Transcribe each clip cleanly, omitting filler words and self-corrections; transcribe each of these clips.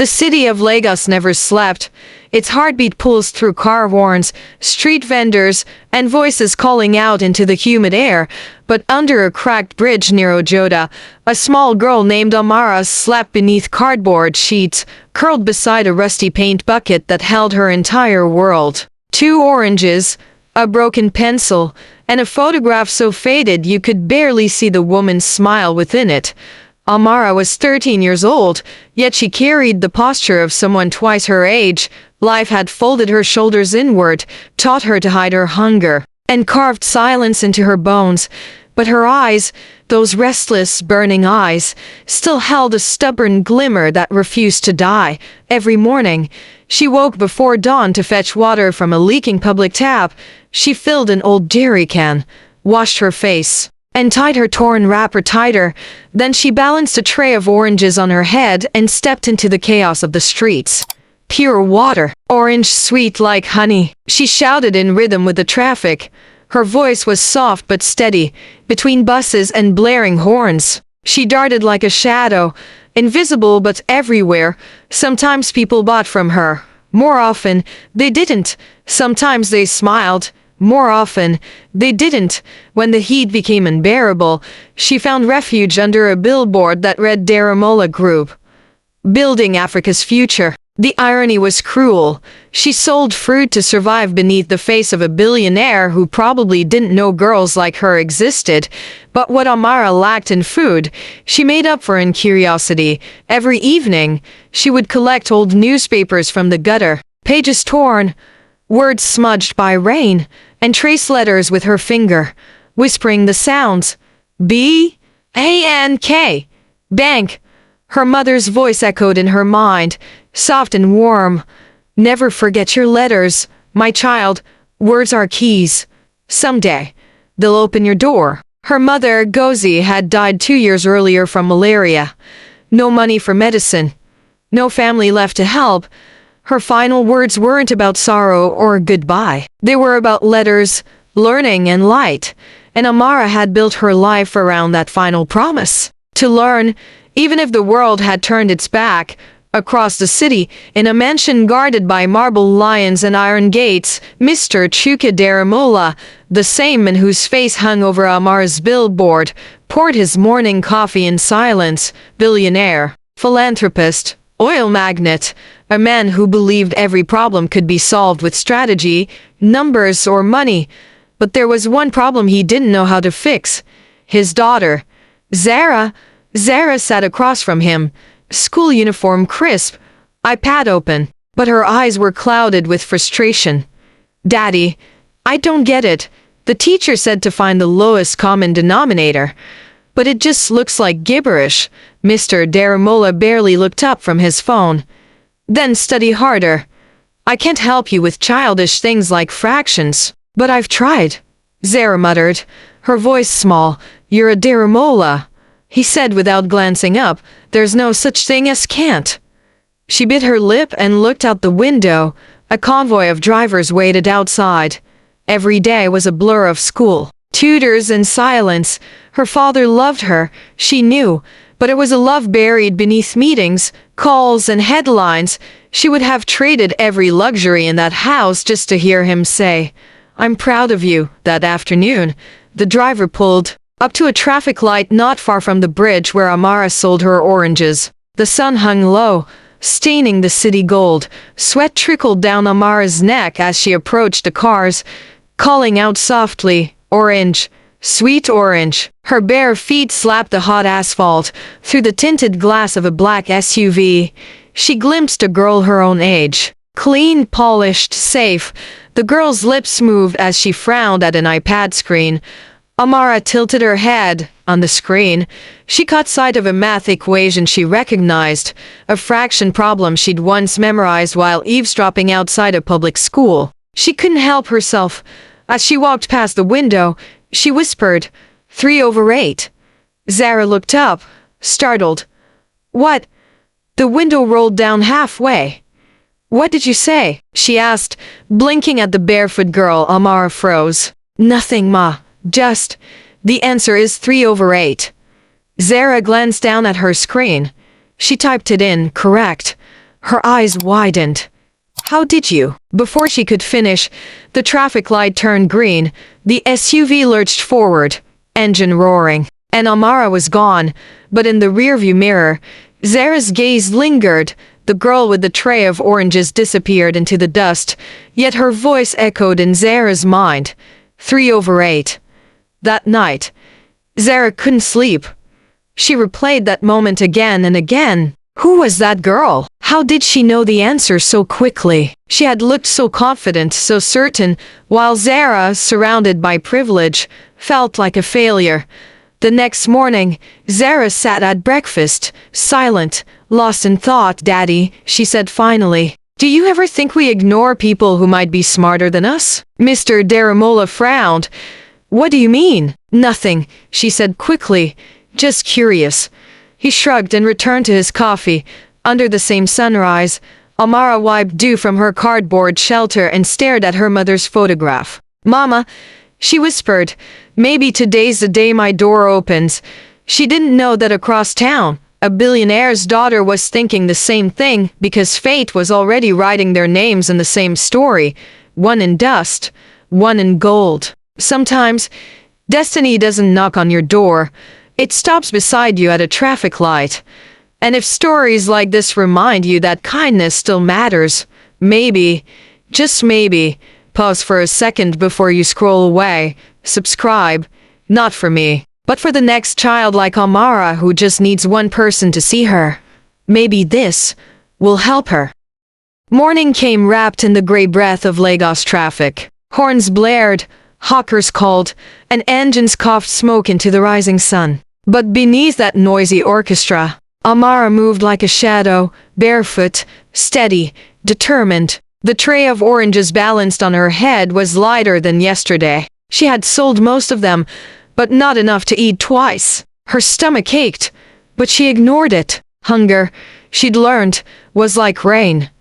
The city of Lagos never slept. Its heartbeat pulsed through car horns, street vendors, and voices calling out into the humid air. But under a cracked bridge near Ojoda, a small girl named Amara slept beneath cardboard sheets, curled beside a rusty paint bucket that held her entire world. 2 oranges, a broken pencil, and a photograph so faded you could barely see the woman's smile within it. Amara was 13 years old, yet she carried the posture of someone twice her age. Life had folded her shoulders inward, taught her to hide her hunger, and carved silence into her bones. But her eyes, those restless, burning eyes, still held a stubborn glimmer that refused to die. Every morning, she woke before dawn to fetch water from a leaking public tap. She filled an old jerry can, washed her face, and tied her torn wrapper tighter. Then she balanced a tray of oranges on her head and stepped into the chaos of the streets. Pure water, orange sweet like honey, she shouted in rhythm with the traffic. Her voice was soft but steady, between buses and blaring horns. She darted like a shadow, invisible but everywhere. Sometimes people bought from her. More often, they didn't. Sometimes they smiled. More often, they didn't. When the heat became unbearable, she found refuge under a billboard that read Daramola Group, building Africa's future. The irony was cruel. She sold fruit to survive beneath the face of a billionaire who probably didn't know girls like her existed. But what Amara lacked in food, she made up for in curiosity. Every evening, she would collect old newspapers from the gutter, pages torn, words smudged by rain, and trace letters with her finger, whispering the sounds. B-A-N-K. Bank. Her mother's voice echoed in her mind, soft and warm. Never forget your letters, my child. Words are keys. Someday, they'll open your door. Her mother, Gozi, had died 2 years earlier from malaria. No money for medicine. No family left to help. Her final words weren't about sorrow or goodbye. They were about letters, learning, and light. And Amara had built her life around that final promise. To learn, even if the world had turned its back. Across the city, in a mansion guarded by marble lions and iron gates, Mr. Chuka Daramola, the same man whose face hung over Amara's billboard, poured his morning coffee in silence. Billionaire, philanthropist, oil magnate, a man who believed every problem could be solved with strategy, numbers, or money. But there was one problem he didn't know how to fix. His daughter, Zara. Zara sat across from him, school uniform crisp, iPad open, but her eyes were clouded with frustration. Daddy, I don't get it. The teacher said to find the lowest common denominator. But it just looks like gibberish. Mr. Daramola barely looked up from his phone. Then study harder. I can't help you with childish things like fractions. But I've tried. Zara muttered, her voice small. You're a Daramola. He said without glancing up, there's no such thing as can't. She bit her lip and looked out the window. A convoy of drivers waited outside. Every day was a blur of school, tutors, and silence. Her father loved her, she knew, but it was a love buried beneath meetings, calls, and headlines. She would have traded every luxury in that house just to hear him say, I'm proud of you. That afternoon, the driver pulled up to a traffic light not far from the bridge where Amara sold her oranges. The sun hung low, staining the city gold. Sweat trickled down Amara's neck as she approached the cars, calling out softly, Orange, sweet orange. Her bare feet slapped the hot asphalt. Through the tinted glass of a black SUV, she glimpsed a girl her own age. Clean, polished, safe. The girl's lips moved as she frowned at an iPad screen. Amara tilted her head. On the screen, she caught sight of a math equation she recognized, a fraction problem she'd once memorized while eavesdropping outside a public school. She couldn't help herself. As she walked past the window, she whispered, 3/8. Zara looked up, startled. What? The window rolled down halfway. What did you say? She asked, blinking at the barefoot girl. Amara froze. Nothing, Ma. Just, the answer is 3/8. Zara glanced down at her screen. She typed it in, correct. Her eyes widened. How did you? Before she could finish, the traffic light turned green. The SUV lurched forward, engine roaring, and Amara was gone. But in the rearview mirror, Zara's gaze lingered. The girl with the tray of oranges disappeared into the dust, yet her voice echoed in Zara's mind. 3/8. That night, Zara couldn't sleep. She replayed that moment again and again. Who was that girl? How did she know the answer so quickly? She had looked so confident, so certain, while Zara, surrounded by privilege, felt like a failure. The next morning, Zara sat at breakfast, silent, lost in thought. "Daddy," she said finally, "do you ever think we ignore people who might be smarter than us?" Mr. Daramola frowned. "What do you mean?" "Nothing," she said quickly, "just curious." He shrugged and returned to his coffee. Under the same sunrise, Amara wiped dew from her cardboard shelter and stared at her mother's photograph. "Mama," she whispered, "maybe today's the day my door opens." She didn't know that across town, a billionaire's daughter was thinking the same thing, because fate was already writing their names in the same story, one in dust, one in gold. Sometimes, destiny doesn't knock on your door. It stops beside you at a traffic light. And if stories like this remind you that kindness still matters, maybe, just maybe, pause for a second before you scroll away. Subscribe, not for me, but for the next child like Amara who just needs one person to see her. Maybe this will help her. Morning came wrapped in the gray breath of Lagos traffic. Horns blared, hawkers called, and engines coughed smoke into the rising sun. But beneath that noisy orchestra, Amara moved like a shadow, barefoot, steady, determined. The tray of oranges balanced on her head was lighter than yesterday. She had sold most of them, but not enough to eat twice. Her stomach ached, but she ignored it. Hunger, she'd learned, was like rain.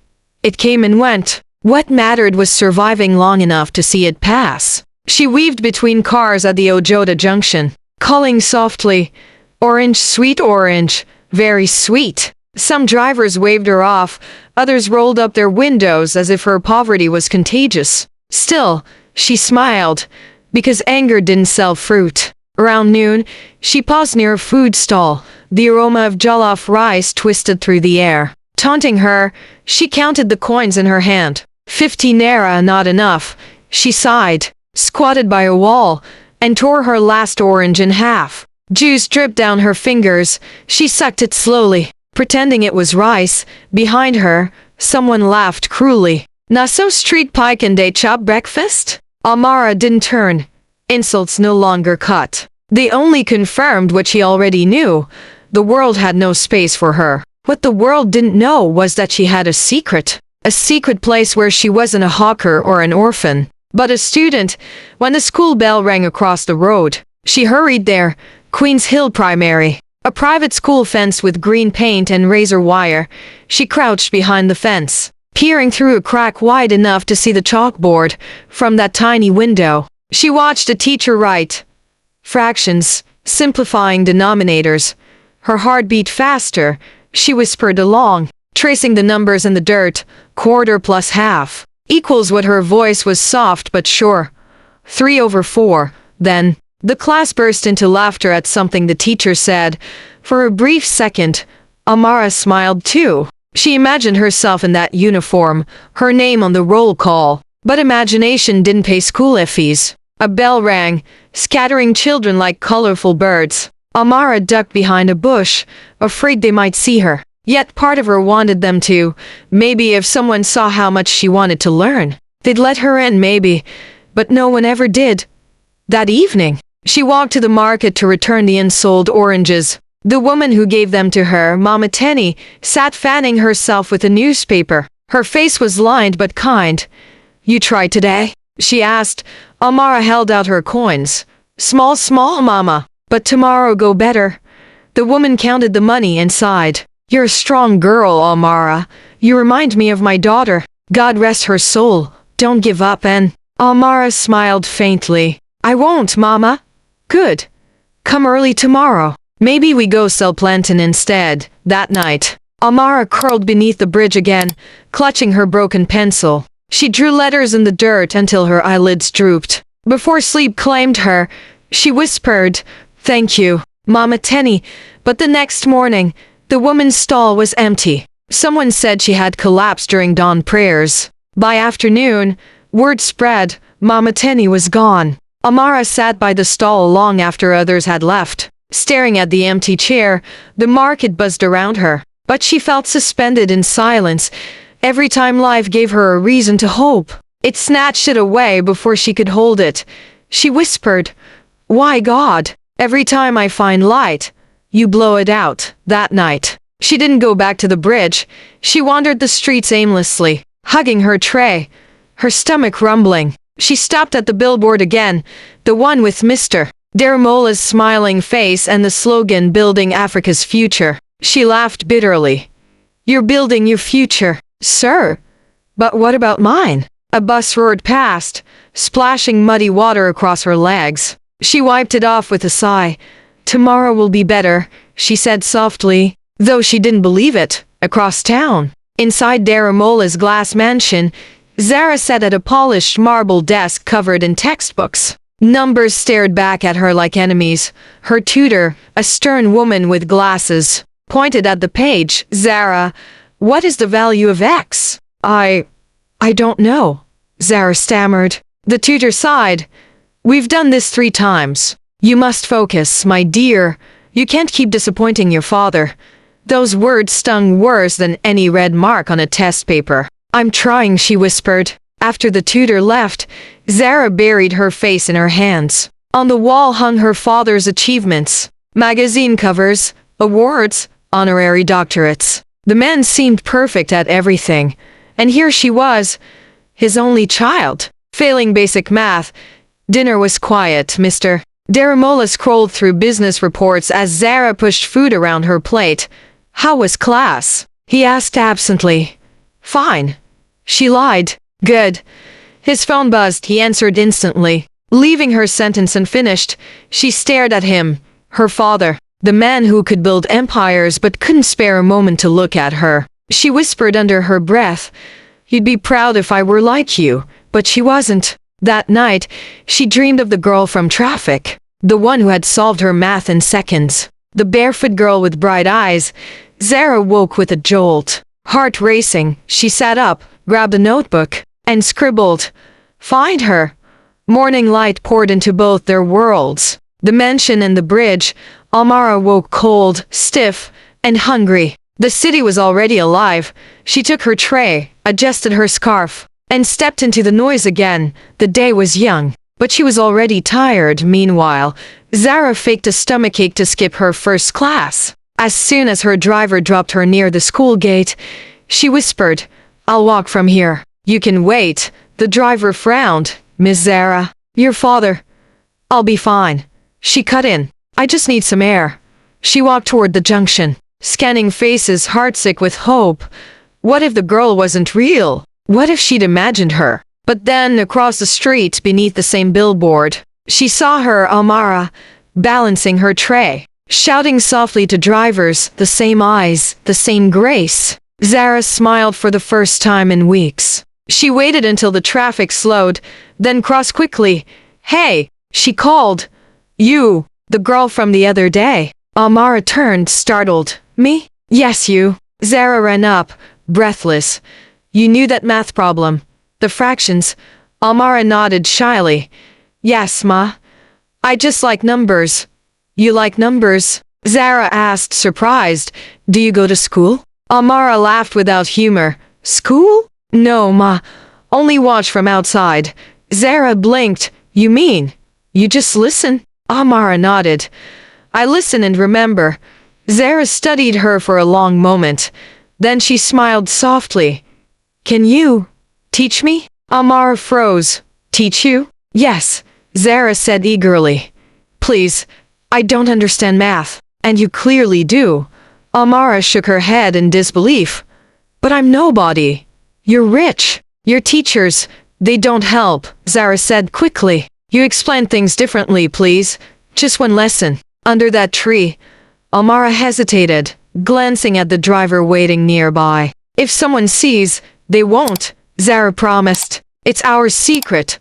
It came and went. What mattered was surviving long enough to see it pass. She weaved between cars at the Ojota Junction, calling softly, "Orange, sweet orange, very sweet." Some drivers waved her off, others rolled up their windows as if her poverty was contagious. Still, she smiled, because anger didn't sell fruit. Around noon, she paused near a food stall. The aroma of jollof rice twisted through the air. Taunting her, she counted the coins in her hand. 50 naira, not enough. She sighed, squatted by a wall, and tore her last orange in half. Juice dripped down her fingers. She sucked it slowly, pretending it was rice. Behind her, someone laughed cruelly. "Naso street pike and day chop breakfast?" Amara didn't turn. Insults no longer cut. They only confirmed what she already knew. The world had no space for her. What the world didn't know was that she had a secret. A secret place where she wasn't a hawker or an orphan, but a student. When the school bell rang across the road, she hurried there. Queens Hill Primary, a private school fenced with green paint and razor wire. She crouched behind the fence, peering through a crack wide enough to see the chalkboard. From that tiny window, she watched a teacher write fractions, simplifying denominators. Her heart beat faster. She whispered along, tracing the numbers in the dirt. Quarter plus half equals what her voice was soft but sure. 3/4. Then, the class burst into laughter at something the teacher said. For a brief second, Amara smiled too. She imagined herself in that uniform, her name on the roll call. But imagination didn't pay school fees. A bell rang, scattering children like colorful birds. Amara ducked behind a bush, afraid they might see her. Yet part of her wanted them to. Maybe if someone saw how much she wanted to learn, they'd let her in, maybe. But no one ever did. That evening, she walked to the market to return the unsold oranges. The woman who gave them to her, Mama Tenny, sat fanning herself with a newspaper. Her face was lined but kind. "You tried today?" she asked. Amara held out her coins. "Small, small, Mama, but tomorrow go better." The woman counted the money and sighed. "You're a strong girl, Amara. You remind me of my daughter. God rest her soul. Don't give up." And Amara smiled faintly. "I won't, Mama." "Good. Come early tomorrow. Maybe we go sell plantain instead." That night, Amara curled beneath the bridge again, clutching her broken pencil. She drew letters in the dirt until her eyelids drooped. Before sleep claimed her, she whispered, "Thank you, Mama Tenny." But the next morning, the woman's stall was empty. Someone said she had collapsed during dawn prayers. By afternoon, word spread, Mama Tenny was gone. Amara sat by the stall long after others had left. Staring at the empty chair, the market buzzed around her. But she felt suspended in silence. Every time life gave her a reason to hope, it snatched it away before she could hold it. She whispered, "Why, God? Every time I find light, you blow it out." That night, she didn't go back to the bridge. She wandered the streets aimlessly, hugging her tray, her stomach rumbling. She stopped at the billboard again, the one with Mr. Daramola's smiling face and the slogan "Building Africa's Future." She laughed bitterly. "You're building your future, sir. But what about mine?" A bus roared past, splashing muddy water across her legs. She wiped it off with a sigh. "Tomorrow will be better," she said softly, though she didn't believe it. Across town, inside Daramola's glass mansion, Zara sat at a polished marble desk covered in textbooks. Numbers stared back at her like enemies. Her tutor, a stern woman with glasses, pointed at the page. "Zara, what is the value of X?" I don't know," Zara stammered. The tutor sighed. "We've done this 3 times. You must focus, my dear. You can't keep disappointing your father." Those words stung worse than any red mark on a test paper. "I'm trying," she whispered. After the tutor left, Zara buried her face in her hands. On the wall hung her father's achievements, magazine covers, awards, honorary doctorates. The man seemed perfect at everything, and here she was, his only child, failing basic math. Dinner was quiet. Mr. Daramola scrolled through business reports as Zara pushed food around her plate. "How was class?" he asked absently. "Fine." She lied. "Good." His phone buzzed. He answered instantly. Leaving her sentence unfinished, she stared at him, her father, the man who could build empires but couldn't spare a moment to look at her. She whispered under her breath, "You'd be proud if I were like you." But she wasn't. That night, she dreamed of the girl from Traffic, the one who had solved her math in seconds, the barefoot girl with bright eyes. Zara woke with a jolt. Heart racing, she sat up, grabbed a notebook, and scribbled, "Find her." Morning light poured into both their worlds. The mansion and the bridge. Amara woke cold, stiff, and hungry. The city was already alive. She took her tray, adjusted her scarf, and stepped into the noise again. The day was young, but she was already tired. Meanwhile, Zara faked a stomachache to skip her first class. As soon as her driver dropped her near the school gate, she whispered, "I'll walk from here." "You can wait." The driver frowned. "Miss Zara, your father." "I'll be fine." She cut in. "I just need some air." She walked toward the junction, scanning faces, heartsick with hope. What if the girl wasn't real? What if she'd imagined her? But then, across the street, beneath the same billboard, she saw her, Amara, balancing her tray, shouting softly to drivers, the same eyes, the same grace. Zara smiled for the first time in weeks. She waited until the traffic slowed, then crossed quickly. "Hey," she called. "You, the girl from the other day." Amara turned, startled. "Me?" "Yes, you." Zara ran up, breathless. "You knew that math problem? The fractions?" Amara nodded shyly. "Yes, ma. I just like numbers." "You like numbers?" Zara asked, surprised. "Do you go to school?" Amara laughed without humor. "School? No, ma. Only watch from outside." Zara blinked. "You mean you just listen?" Amara nodded. "I listen and remember." Zara studied her for a long moment. Then she smiled softly. "Can you teach me?" Amara froze. "Teach you?" "Yes," Zara said eagerly. "Please, I don't understand math." "And you clearly do." Amara shook her head in disbelief. "But I'm nobody." "You're rich. Your teachers, they don't help," Zara said quickly. "You explain things differently, please. Just one lesson." "Under that tree." Amara hesitated. glancing at the driver waiting nearby. If someone sees, they won't, Zara promised. It's our secret.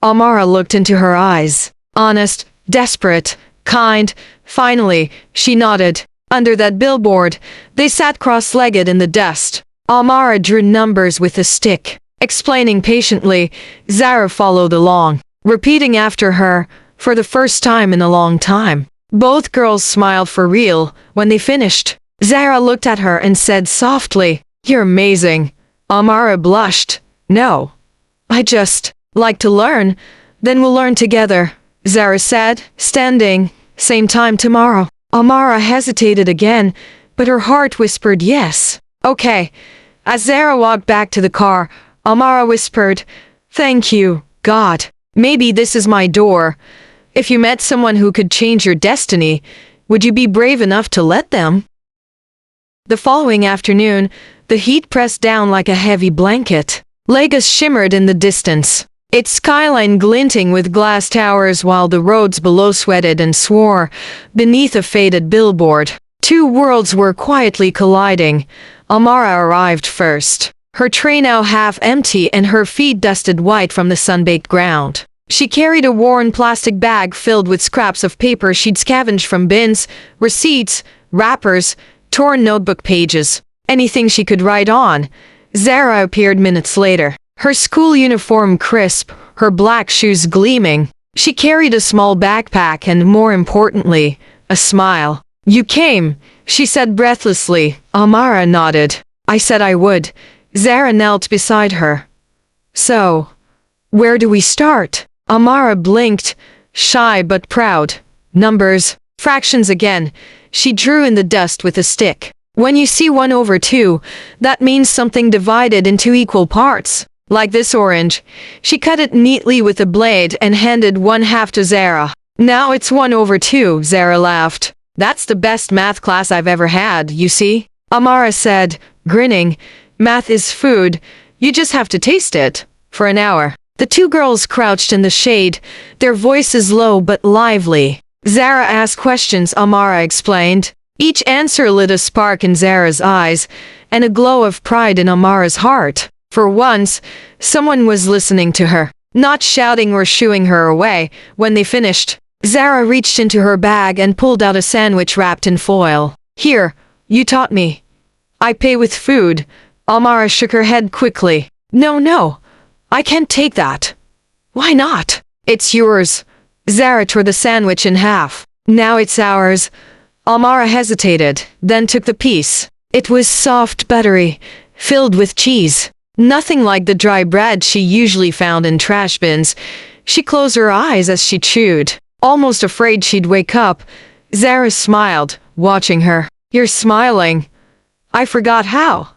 Amara looked into her eyes. Honest, desperate, kind. Finally, she nodded. Under that billboard, they sat cross-legged in the dust. Amara drew numbers with a stick. Explaining patiently, Zara followed along, repeating after her, for the first time in a long time. Both girls smiled for real when they finished. Zara looked at her and said softly, "You're amazing." Amara blushed. "No. I just like to learn. Then we'll learn together," Zara said, standing. "Same time tomorrow." Amara hesitated again, but her heart whispered yes. "Okay." As Zara walked back to the car, Amara whispered, "Thank you, God. Maybe this is my door. If you met someone who could change your destiny, would you be brave enough to let them?" The following afternoon, the heat pressed down like a heavy blanket. Lagos shimmered in the distance, its skyline glinting with glass towers while the roads below sweated and swore beneath a faded billboard. Two worlds were quietly colliding. Amara arrived first, her tray now half empty and her feet dusted white from the sun-baked ground. She carried a worn plastic bag filled with scraps of paper she'd scavenged from bins, receipts, wrappers, torn notebook pages, anything she could write on. Zara appeared minutes later, her school uniform crisp, her black shoes gleaming. She carried a small backpack and, more importantly, a smile. "You came," she said breathlessly. Amara nodded. "I said I would." Zara knelt beside her. "So, where do we start?" Amara blinked, shy but proud. "Numbers, fractions again." She drew in the dust with a stick. "When you see 1/2, that means something divided into equal parts. Like this orange." She cut it neatly with a blade and handed one half to Zara. "Now it's 1/2, Zara laughed. "That's the best math class I've ever had, you see?" Amara said, grinning. "Math is food. You just have to taste it." For an hour, the two girls crouched in the shade, their voices low but lively. Zara asked questions, Amara explained. Each answer lit a spark in Zara's eyes, and a glow of pride in Amara's heart. For once, someone was listening to her, not shouting or shooing her away. When they finished, Zara reached into her bag and pulled out a sandwich wrapped in foil. "Here, you taught me. I pay with food." Amara shook her head quickly. No, I can't take that." "Why not?" "It's yours." Zara tore the sandwich in half. "Now it's ours." Amara hesitated, then took the piece. It was soft, buttery, filled with cheese. Nothing like the dry bread she usually found in trash bins. She closed her eyes as she chewed, almost afraid she'd wake up. Zara smiled, watching her. "You're smiling." "I forgot how."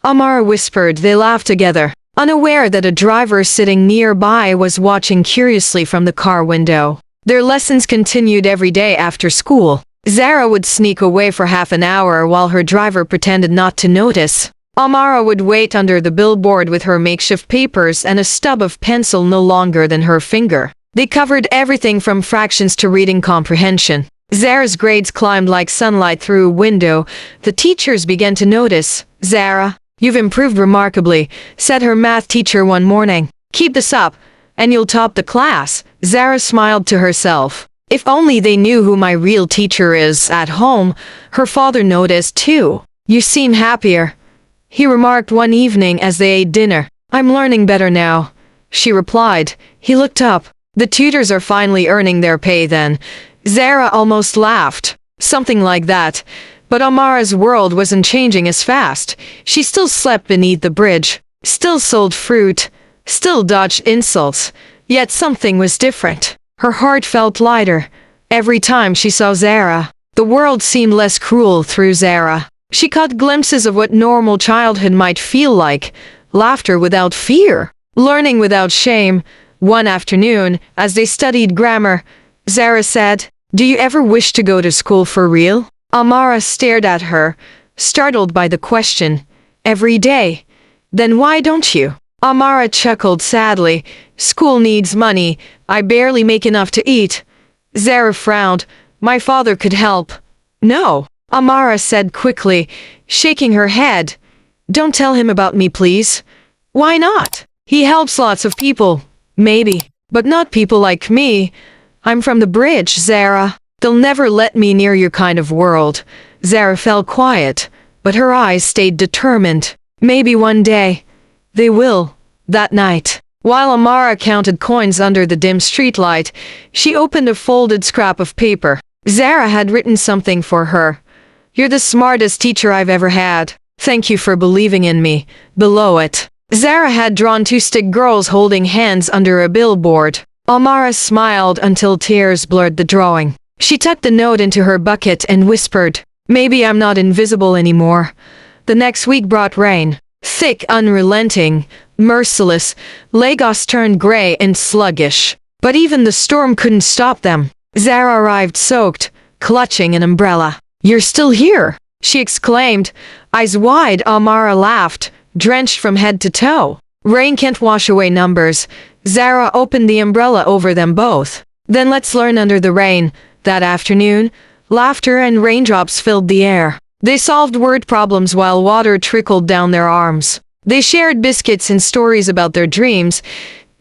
Amara whispered. They laughed together, unaware that a driver sitting nearby was watching curiously from the car window. Their lessons continued every day after school. Zara would sneak away for half an hour while her driver pretended not to notice. Amara would wait under the billboard with her makeshift papers and a stub of pencil no longer than her finger. They covered everything from fractions to reading comprehension. Zara's grades climbed like sunlight through a window. The teachers began to notice. "Zara, you've improved remarkably," said her math teacher one morning. "Keep this up, and you'll top the class." Zara smiled to herself. If only they knew who my real teacher is. At home, her father noticed too. "You seem happier," he remarked one evening as they ate dinner. "I'm learning better now," she replied. He looked up. "The tutors are finally earning their pay then." Zara almost laughed. Something like that. But Amara's world wasn't changing as fast. She still slept beneath the bridge, still sold fruit, still dodged insults. Yet something was different. Her heart felt lighter. Every time she saw Zara, the world seemed less cruel through Zara. She caught glimpses of what normal childhood might feel like. Laughter without fear. Learning without shame. One afternoon, as they studied grammar, Zara said, "Do you ever wish to go to school for real?" Amara stared at her, startled by the question. "Every day." "Then why don't you?" Amara chuckled sadly. "School needs money. I barely make enough to eat." Zara frowned. "My father could help." "No." Amara said quickly, shaking her head. Don't tell him about me, please. Why not? He helps lots of people. Maybe. But not people like me. I'm from the bridge, Zara. They'll never let me near your kind of world. Zara fell quiet, but her eyes stayed determined. Maybe one day. They will. That night. While Amara counted coins under the dim streetlight, she opened a folded scrap of paper. Zara had written something for her. You're the smartest teacher I've ever had. Thank you for believing in me. Below it, Zara had drawn two stick girls holding hands under a billboard. Amara smiled until tears blurred the drawing. She tucked the note into her bucket and whispered, maybe I'm not invisible anymore. The next week brought rain. Thick, unrelenting, merciless. Lagos turned gray and sluggish. But even the storm couldn't stop them. Zara arrived soaked, clutching an umbrella. You're still here, she exclaimed. Eyes wide, Amara laughed, drenched from head to toe. Rain can't wash away numbers. Zara opened the umbrella over them both. Then let's learn under the rain. That afternoon, laughter and raindrops filled the air. They solved word problems while water trickled down their arms. They shared biscuits and stories about their dreams.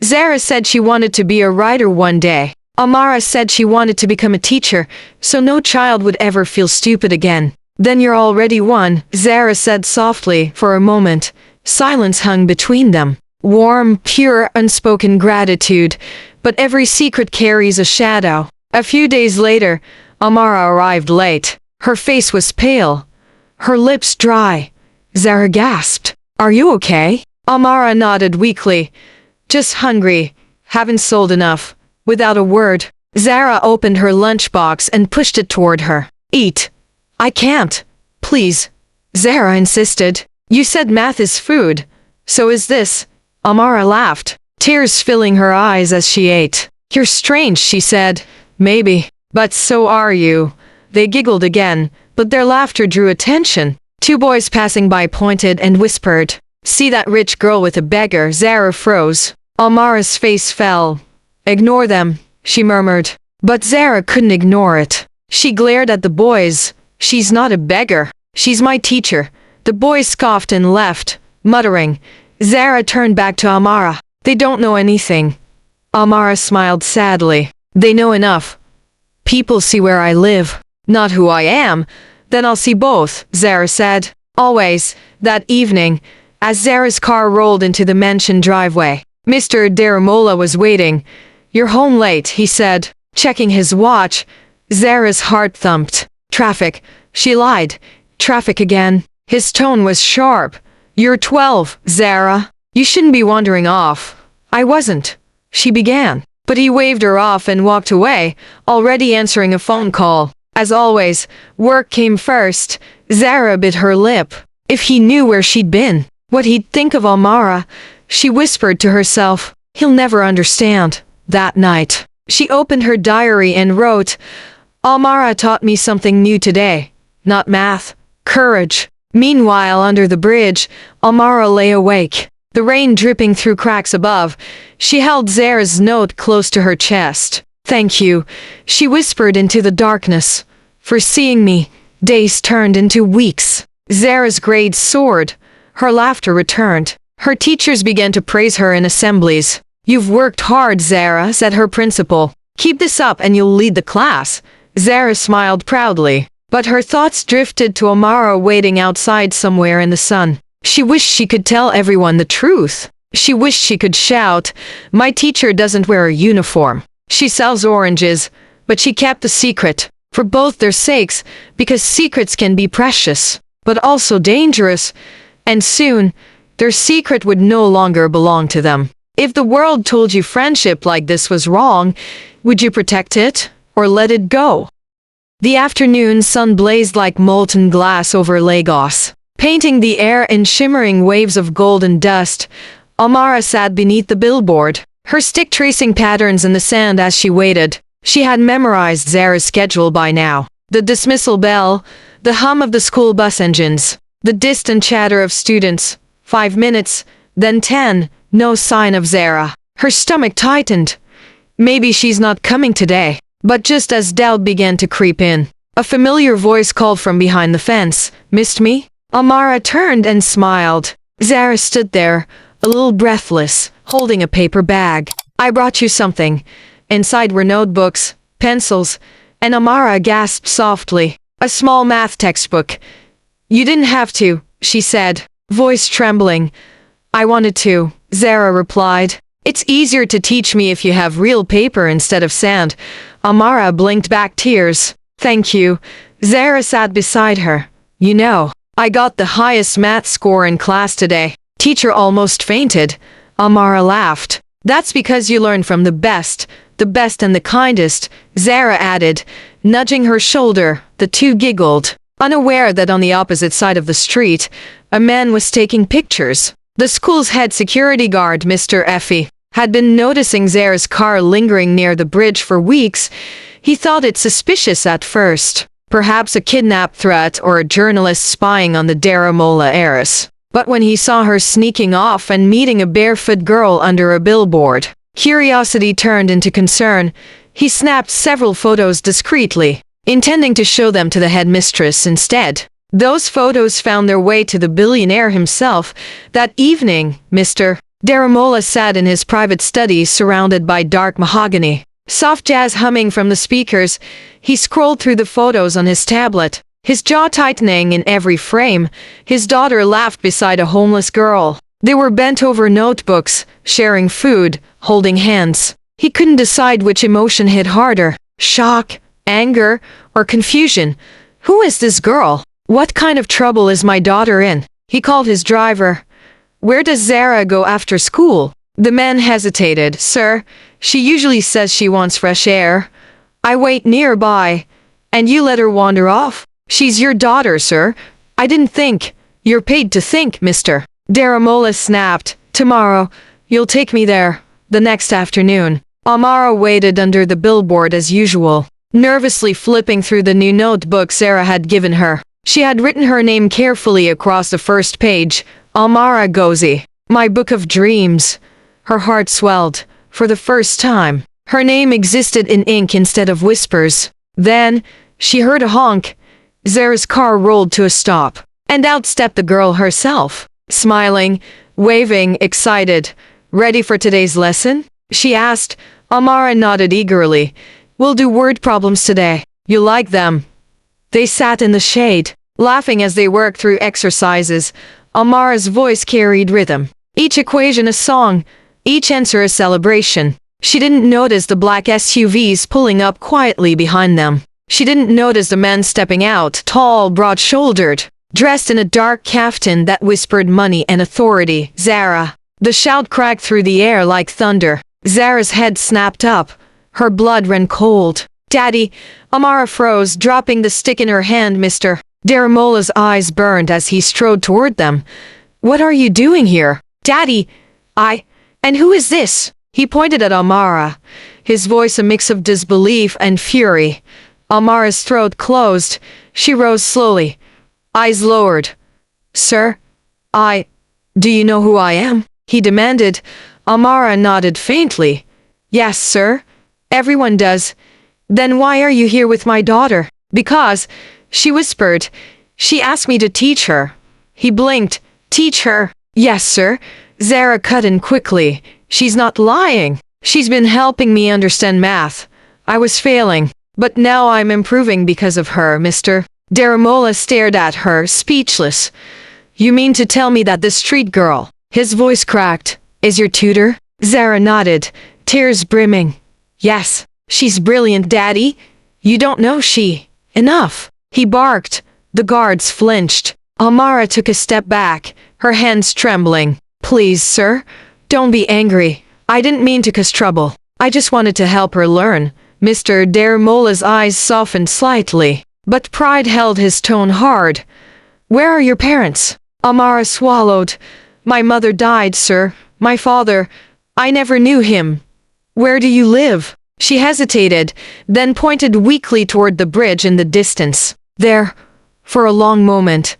Zara said she wanted to be a writer one day. Amara said she wanted to become a teacher, so no child would ever feel stupid again. Then you're already one, Zara said softly. For a moment, silence hung between them. Warm, pure, unspoken gratitude. But every secret carries a shadow. A few days later, Amara arrived late. Her face was pale, her lips dry. Zara gasped. Are you okay? Amara nodded weakly. Just hungry. Haven't sold enough. Without a word, Zara opened her lunchbox and pushed it toward her. Eat. I can't. Please. Zara insisted. You said math is food. So is this. Amara laughed, tears filling her eyes as she ate. You're strange, she said. Maybe. But so are you. They giggled again, but their laughter drew attention. Two boys passing by pointed and whispered. See that rich girl with a beggar? Zara froze. Amara's face fell. Ignore them, she murmured. But Zara couldn't ignore it. She glared at the boys. She's not a beggar. She's my teacher. The boys scoffed and left, muttering. Zara turned back to Amara. They don't know anything. Amara smiled sadly. They know enough. People see where I live, not who I am. Then I'll see both, Zara said. Always, that evening, as Zara's car rolled into the mansion driveway, Mr. Daramola was waiting. You're home late, he said, checking his watch. Zara's heart thumped. Traffic. She lied. Traffic again. His tone was sharp. You're 12, Zara. You shouldn't be wandering off. I wasn't. She began. But he waved her off and walked away, already answering a phone call. As always, work came first. Zara bit her lip. If he knew where she'd been, what he'd think of Amara, she whispered to herself. He'll never understand. That night, she opened her diary and wrote, Amara taught me something new today. Not math, courage. Meanwhile, under the bridge, Amara lay awake, the rain dripping through cracks above. She held Zara's note close to her chest. Thank you, she whispered into the darkness, for seeing me. Days turned into weeks. Zara's grades soared. Her laughter returned. Her teachers began to praise her in assemblies. You've worked hard, Zara, said her principal. Keep this up and you'll lead the class. Zara smiled proudly, but her thoughts drifted to Amara waiting outside somewhere in the sun. She wished she could tell everyone the truth. She wished she could shout, my teacher doesn't wear a uniform. She sells oranges, but she kept the secret, for both their sakes, because secrets can be precious, but also dangerous, and soon, their secret would no longer belong to them. If the world told you friendship like this was wrong, would you protect it, or let it go? The afternoon sun blazed like molten glass over Lagos, painting the air in shimmering waves of golden dust. Amara sat beneath the billboard, her stick tracing patterns in the sand as she waited. She had memorized Zara's schedule by now. The dismissal bell, the hum of the school bus engines, the distant chatter of students. 5 minutes, then 10, no sign of Zara. Her stomach tightened. Maybe she's not coming today. But just as doubt began to creep in, A familiar voice called from behind the fence. Missed me? Amara turned and smiled. Zara stood there, a little breathless, holding a paper bag. I brought you something. Inside were notebooks, pencils, and Amara gasped softly. A small math textbook. You didn't have to, she said, voice trembling. I wanted to, Zara replied. It's easier to teach me if you have real paper instead of sand. Amara blinked back tears. Thank you. Zara sat beside her. You know, I got the highest math score in class today. Teacher almost fainted. Amara laughed. That's because you learn from the best and the kindest, Zara added, nudging her shoulder. The two giggled, unaware that on the opposite side of the street, a man was taking pictures. The school's head security guard, Mr. Effie, had been noticing Zara's car lingering near the bridge for weeks. He thought it suspicious at first, perhaps a kidnap threat or a journalist spying on the Daramola heiress. But when he saw her sneaking off and meeting a barefoot girl under a billboard, curiosity turned into concern. He snapped several photos discreetly, intending to show them to the headmistress instead. Those photos found their way to the billionaire himself. That evening, Mr. Daramola sat in his private study surrounded by dark mahogany. Soft jazz humming from the speakers. He scrolled through the photos on his tablet, his jaw tightening in every frame. His daughter laughed beside a homeless girl. They were bent over notebooks, sharing food, holding hands. He couldn't decide which emotion hit harder, shock, anger, or confusion. Who is this girl? What kind of trouble is my daughter in? He called his driver. Where does Zara go after school? The man hesitated. Sir, she usually says she wants fresh air. I wait nearby. And you let her wander off? She's your daughter, sir. I didn't think. You're paid to think, Mr. Daramola snapped. Tomorrow, you'll take me there. The next afternoon. Amara waited under the billboard as usual, nervously flipping through the new notebook Zara had given her. She had written her name carefully across the first page. Amara Gozi. My book of dreams. Her heart swelled. For the first time, her name existed in ink instead of whispers. Then, she heard a honk. Zara's car rolled to a stop, and out stepped the girl herself, smiling, waving, excited. Ready for today's lesson? She asked. Amara nodded eagerly. We'll do word problems today. You like them? They sat in the shade, laughing as they worked through exercises. Amara's voice carried rhythm. Each equation a song, each answer a celebration. She didn't notice the black SUVs pulling up quietly behind them. She didn't notice the man stepping out, tall, broad-shouldered, dressed in a dark kaftan that whispered money and authority. Zara. The shout cracked through the air like thunder. Zara's head snapped up. Her blood ran cold. Daddy. Amara froze, dropping the stick in her hand. Mr. Daramola's eyes burned as he strode toward them. What are you doing here? Daddy. And who is this? He pointed at Amara, his voice a mix of disbelief and fury. Amara's throat closed. She rose slowly, eyes lowered. Sir? Do you know who I am? He demanded. Amara nodded faintly. Yes, sir. Everyone does. Then why are you here with my daughter? Because, she whispered. She asked me to teach her. He blinked. Teach her? Yes, sir. Zara cut in quickly. She's not lying. She's been helping me understand math. I was failing, but now I'm improving because of her, Mr. Daramola stared at her, speechless. You mean to tell me that this street girl, his voice cracked, is your tutor? Zara nodded, tears brimming. Yes, she's brilliant, Daddy. You don't know she. Enough. He barked. The guards flinched. Amara took a step back, her hands trembling. Please, sir, don't be angry. I didn't mean to cause trouble. I just wanted to help her learn. Mr. Daramola's eyes softened slightly, but pride held his tone hard. Where are your parents? Amara swallowed. My mother died, sir. My father, I never knew him. Where do you live? She hesitated, then pointed weakly toward the bridge in the distance. There. For a long moment,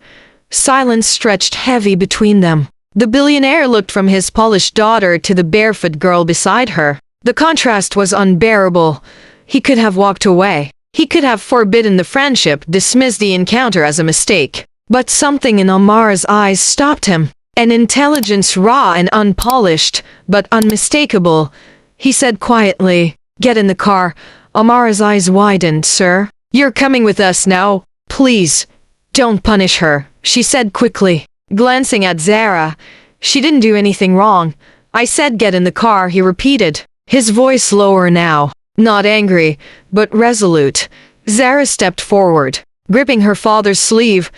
silence stretched heavy between them. The billionaire looked from his polished daughter to the barefoot girl beside her. The contrast was unbearable. He could have walked away, He could have forbidden the friendship, dismissed the encounter as a mistake. But something in Amara's eyes stopped him. An intelligence raw and unpolished, but unmistakable. He said quietly, "Get in the car." Amara's eyes widened. "Sir, you're coming with us now. Please, don't punish her," she said quickly, glancing at Zara. "She didn't do anything wrong." "I said get in the car," he repeated, his voice lower now, not angry, but resolute. Zara stepped forward, gripping her father's sleeve.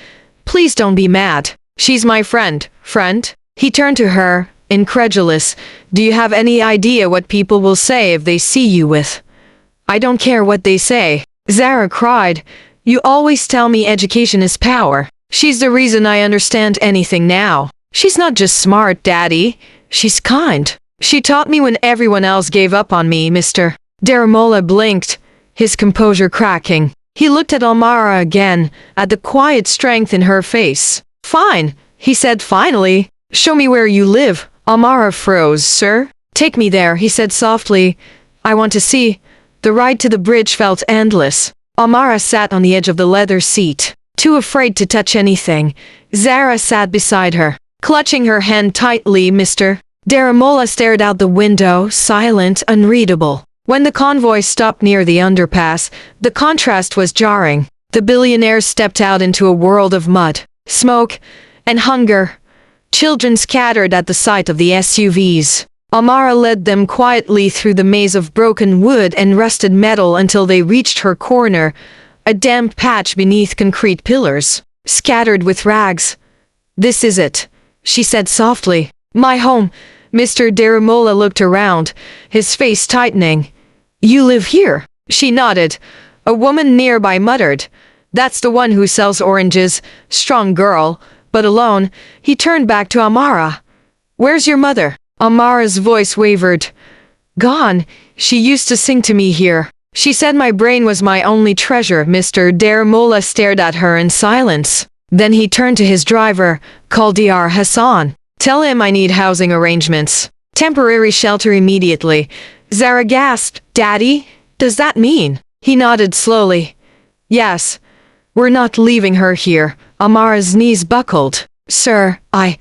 "Please don't be mad. She's my friend." "Friend?" He turned to her, incredulous. "Do you have any idea what people will say if they see you with?" "I don't care what they say," Zara cried. "You always tell me education is power. She's the reason I understand anything now. She's not just smart, Daddy. She's kind. She taught me when everyone else gave up on me." Mr. Daramola blinked, his composure cracking. He looked at Amara again, at the quiet strength in her face. "Fine," he said finally. "Show me where you live." Amara froze. "Sir? Take me there," he said softly. "I want to see." The ride to the bridge felt endless. Amara sat on the edge of the leather seat, too afraid to touch anything. Zara sat beside her, clutching her hand tightly. Mr. Daramola stared out the window, silent, unreadable. When the convoy stopped near the underpass, the contrast was jarring. The billionaires stepped out into a world of mud, smoke, and hunger. Children scattered at the sight of the SUVs. Amara led them quietly through the maze of broken wood and rusted metal until they reached her corner, a damp patch beneath concrete pillars, scattered with rags. "This is it," she said softly. "My home." Mr. Daramola looked around, his face tightening. "You live here?" She nodded. A woman nearby muttered, "That's the one who sells oranges. Strong girl, but alone." He turned back to Amara. "Where's your mother?" Amara's voice wavered. "Gone. She used to sing to me here. She said my brain was my only treasure." Mr. Daramola stared at her in silence. Then he turned to his driver. "Call Dr. Hassan. Tell him I need housing arrangements. Temporary shelter immediately." Zara gasped. "Daddy? Does that mean?" He nodded slowly. "Yes. We're not leaving her here." Amara's knees buckled. "Sir, I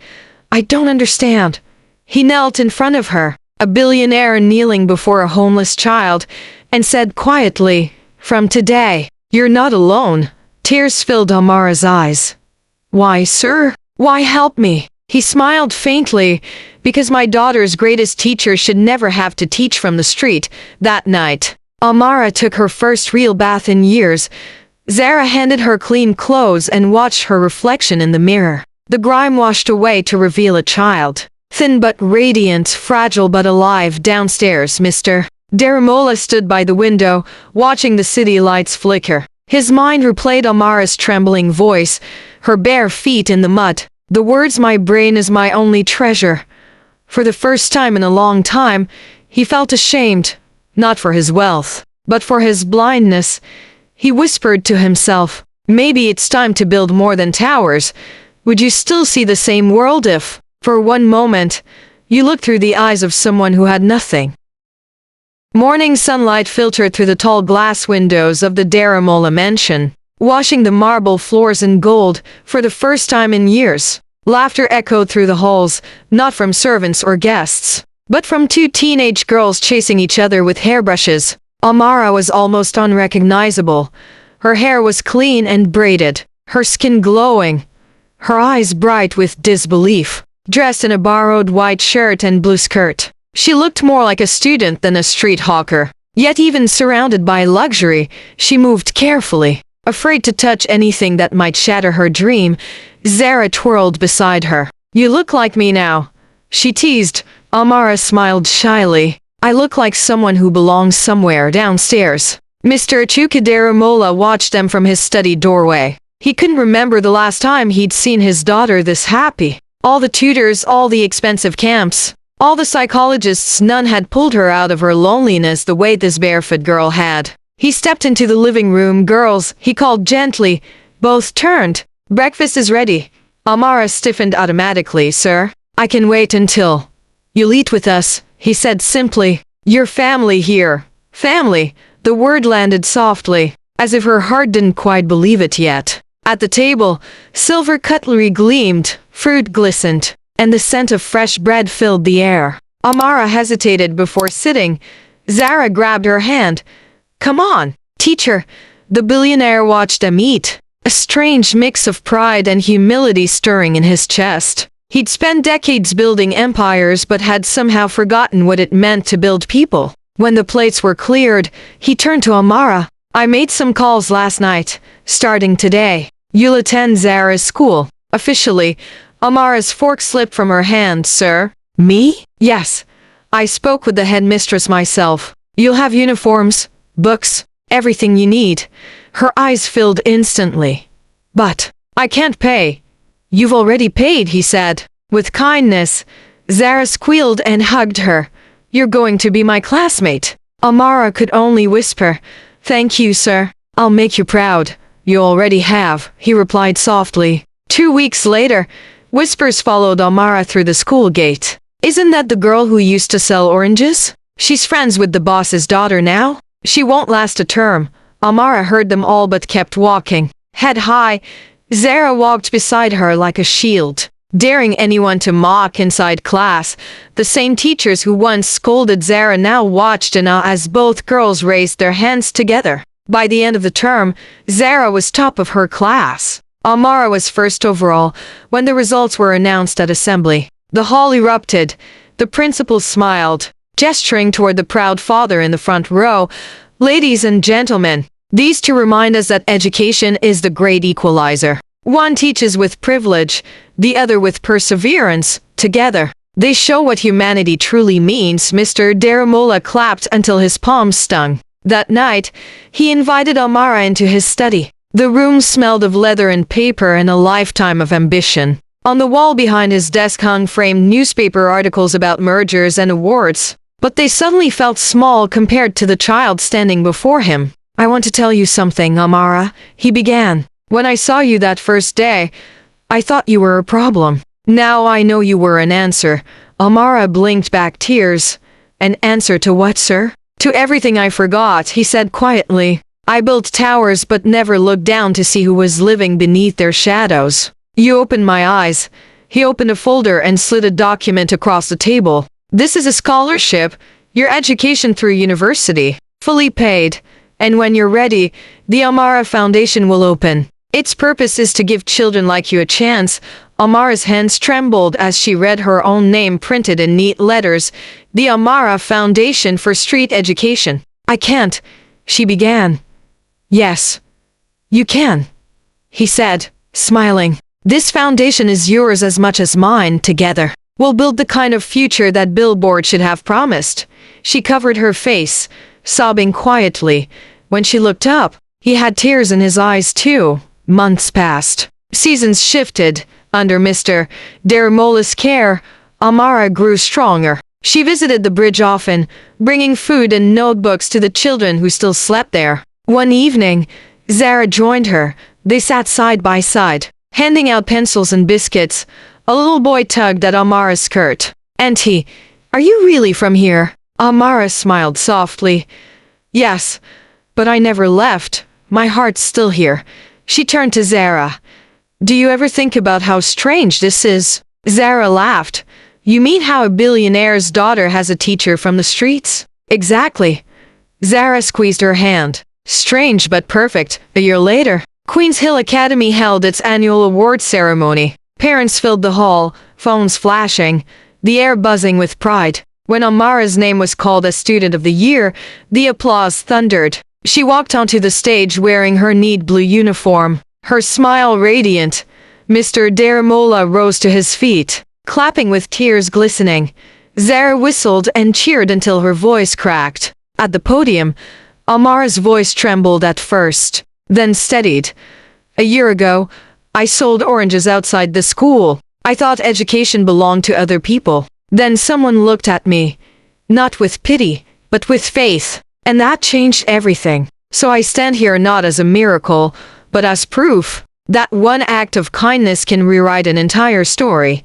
don't understand." He knelt in front of her, a billionaire kneeling before a homeless child, and said quietly, "From today, you're not alone." Tears filled Amara's eyes. "Why, sir? Why help me?" He smiled faintly. "Because my daughter's greatest teacher should never have to teach from the street." That night, Amara took her first real bath in years. Zara handed her clean clothes and watched her reflection in the mirror. The grime washed away to reveal a child. Thin but radiant, fragile but alive. Downstairs, Mr. Daramola stood by the window, watching the city lights flicker. His mind replayed Amara's trembling voice, her bare feet in the mud. The words, "My brain is my only treasure." For the first time in a long time, he felt ashamed, not for his wealth, but for his blindness. He whispered to himself, "Maybe it's time to build more than towers. Would you still see the same world if, for one moment, you looked through the eyes of someone who had nothing?" Morning sunlight filtered through the tall glass windows of the Daramola mansion, washing the marble floors in gold for the first time in years. Laughter echoed through the halls, not from servants or guests, but from two teenage girls chasing each other with hairbrushes. Amara was almost unrecognizable. Her hair was clean and braided, her skin glowing, her eyes bright with disbelief. Dressed in a borrowed white shirt and blue skirt, she looked more like a student than a street hawker. Yet even surrounded by luxury, she moved carefully, afraid to touch anything that might shatter her dream. Zara twirled beside her. "You look like me now," she teased. Amara smiled shyly. "I look like someone who belongs somewhere downstairs." Mr. Daramola watched them from his study doorway. He couldn't remember the last time he'd seen his daughter this happy. All the tutors, all the expensive camps, all the psychologists, none had pulled her out of her loneliness the way this barefoot girl had. He stepped into the living room. "Girls," he called gently. Both turned. "Breakfast is ready." Amara stiffened automatically. "Sir, I can wait until you'll eat with us," he said simply. "Your family here." Family. The word landed softly, as if her heart didn't quite believe it yet. At the table, silver cutlery gleamed, fruit glistened, and the scent of fresh bread filled the air. Amara hesitated before sitting. Zara grabbed her hand. "Come on, teacher." The billionaire watched them eat, a strange mix of pride and humility stirring in his chest. He'd spent decades building empires but had somehow forgotten what it meant to build people. When the plates were cleared, he turned to Amara. "I made some calls last night. Starting today, you'll attend Zara's school. Officially." Amara's fork slipped from her hand. "Sir?" "Me?" "Yes. I spoke with the headmistress myself. You'll have uniforms, books, everything you need." Her eyes filled instantly. "But I can't pay." "You've already paid," he said. With kindness, Zara squealed and hugged her. "You're going to be my classmate." Amara could only whisper, "Thank you, sir. I'll make you proud." "You already have," he replied softly. 2 weeks later, whispers followed Amara through the school gate. "Isn't that the girl who used to sell oranges? She's friends with the boss's daughter now. She won't last a term." Amara heard them all but kept walking. Head high, Zara walked beside her like a shield, daring anyone to mock inside class. The same teachers who once scolded Zara now watched in awe as both girls raised their hands together. By the end of the term, Zara was top of her class. Amara was first overall when the results were announced at assembly. The hall erupted. The principal smiled, gesturing toward the proud father in the front row. "Ladies and gentlemen, these two remind us that education is the great equalizer. One teaches with privilege, the other with perseverance. Together, they show what humanity truly means." Mr. Daramola clapped until his palms stung. That night, he invited Amara into his study. The room smelled of leather and paper and a lifetime of ambition. On the wall behind his desk hung framed newspaper articles about mergers and awards, but they suddenly felt small compared to the child standing before him. "I want to tell you something, Amara," he began. "When I saw you that first day, I thought you were a problem. Now I know you were an answer." Amara blinked back tears. "An answer to what, sir?" "To everything I forgot," he said quietly. "I built towers but never looked down to see who was living beneath their shadows. You opened my eyes." He opened a folder and slid a document across the table. "This is a scholarship, your education through university, fully paid. And when you're ready, the Amara Foundation will open. Its purpose is to give children like you a chance." Amara's hands trembled as she read her own name printed in neat letters. "The Amara Foundation for Street Education." "I can't," she began. "Yes, you can," he said, smiling. "This foundation is yours as much as mine. Together, we'll build the kind of future that Billboard should have promised." She covered her face, sobbing quietly. When she looked up, he had tears in his eyes too. Months passed. Seasons shifted. Under Mr. Daramola's care, Amara grew stronger. She visited the bridge often, bringing food and notebooks to the children who still slept there. One evening, Zara joined her. They sat side by side, handing out pencils and biscuits. A little boy tugged at Amara's skirt. "Auntie, are you really from here?" Amara smiled softly. "Yes, but I never left. My heart's still here." She turned to Zara. "Do you ever think about how strange this is?" Zara laughed. "You mean how a billionaire's daughter has a teacher from the streets?" "Exactly." Zara squeezed her hand. "Strange but perfect." A year later, Queens Hill Academy held its annual award ceremony. Parents filled the hall, phones flashing, the air buzzing with pride. When Amara's name was called as Student of the Year, the applause thundered. She walked onto the stage wearing her neat blue uniform, her smile radiant. Mr. Daramola rose to his feet, clapping with tears glistening. Zara whistled and cheered until her voice cracked. At the podium, Amara's voice trembled at first, then steadied. "A year ago, I sold oranges outside the school. I thought education belonged to other people. Then someone looked at me, not with pity, but with faith, and that changed everything. So I stand here not as a miracle, but as proof that one act of kindness can rewrite an entire story."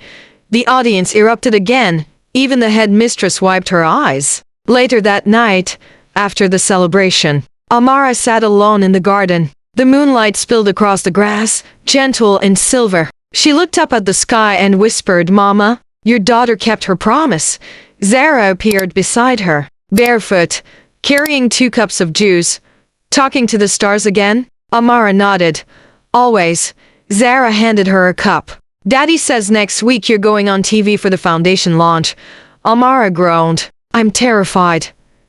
The audience erupted again. Even the headmistress wiped her eyes. Later that night, after the celebration, Amara sat alone in the garden. The moonlight spilled across the grass, gentle and silver. She looked up at the sky and whispered, "Mama, your daughter kept her promise." Zara appeared beside her, barefoot, carrying 2 cups of juice. "Talking to the stars again?" Amara nodded. "Always." Zara handed her a cup. "Daddy says next week you're going on TV for the foundation launch." Amara groaned. "I'm terrified."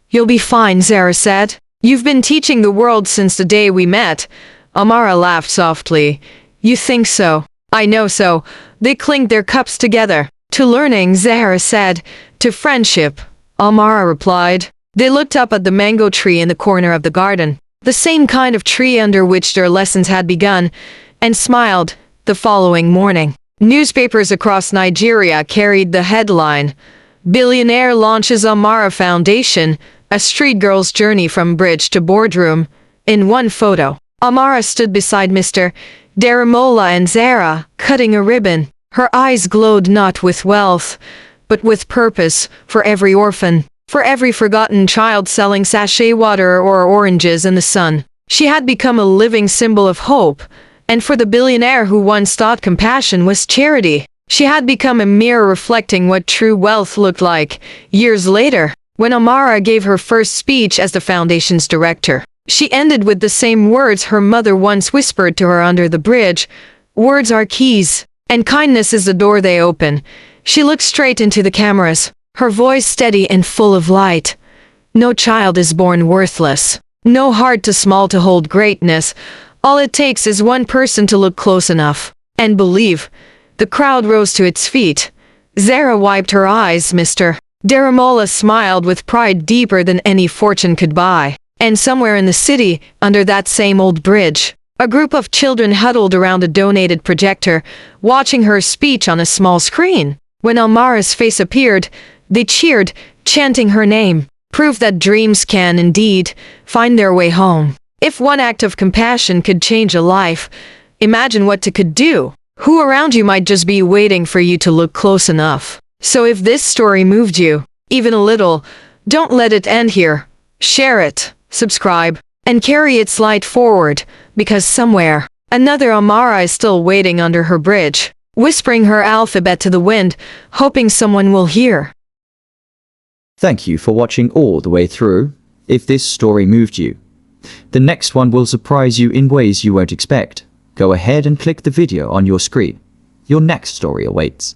"You'll be fine," Zara said. "You've been teaching the world since the day we met." Amara laughed softly. "You think so?" "I know so." They clinked their cups together. "To learning," Zara said. "To friendship," Amara replied. They looked up at the mango tree in the corner of the garden, the same kind of tree under which their lessons had begun, and smiled. The following morning, newspapers across Nigeria carried the headline, "Billionaire launches Amara Foundation, a street girl's journey from bridge to boardroom." In one photo, Amara stood beside Mr. Daramola and Zara, cutting a ribbon. Her eyes glowed not with wealth, but with purpose, for every orphan, for every forgotten child selling sachet water or oranges in the sun. She had become a living symbol of hope, and for the billionaire who once thought compassion was charity, she had become a mirror reflecting what true wealth looked like. Years later, when Amara gave her first speech as the foundation's director, she ended with the same words her mother once whispered to her under the bridge. "Words are keys, and kindness is the door they open." She looked straight into the cameras, her voice steady and full of light. "No child is born worthless. No heart too small to hold greatness. All it takes is one person to look close enough and believe." The crowd rose to its feet. Zara wiped her eyes. Mr. Daramola smiled with pride deeper than any fortune could buy. And somewhere in the city, under that same old bridge, a group of children huddled around a donated projector, watching her speech on a small screen. When Amara's face appeared, they cheered, chanting her name, proof that dreams can, indeed, find their way home. If one act of compassion could change a life, imagine what it could do. Who around you might just be waiting for you to look close enough. So if this story moved you, even a little, don't let it end here. Share it, subscribe, and carry its light forward, because somewhere, another Amara is still waiting under her bridge, whispering her alphabet to the wind, hoping someone will hear. Thank you for watching all the way through. If this story moved you, the next one will surprise you in ways you won't expect. Go ahead and click the video on your screen. Your next story awaits.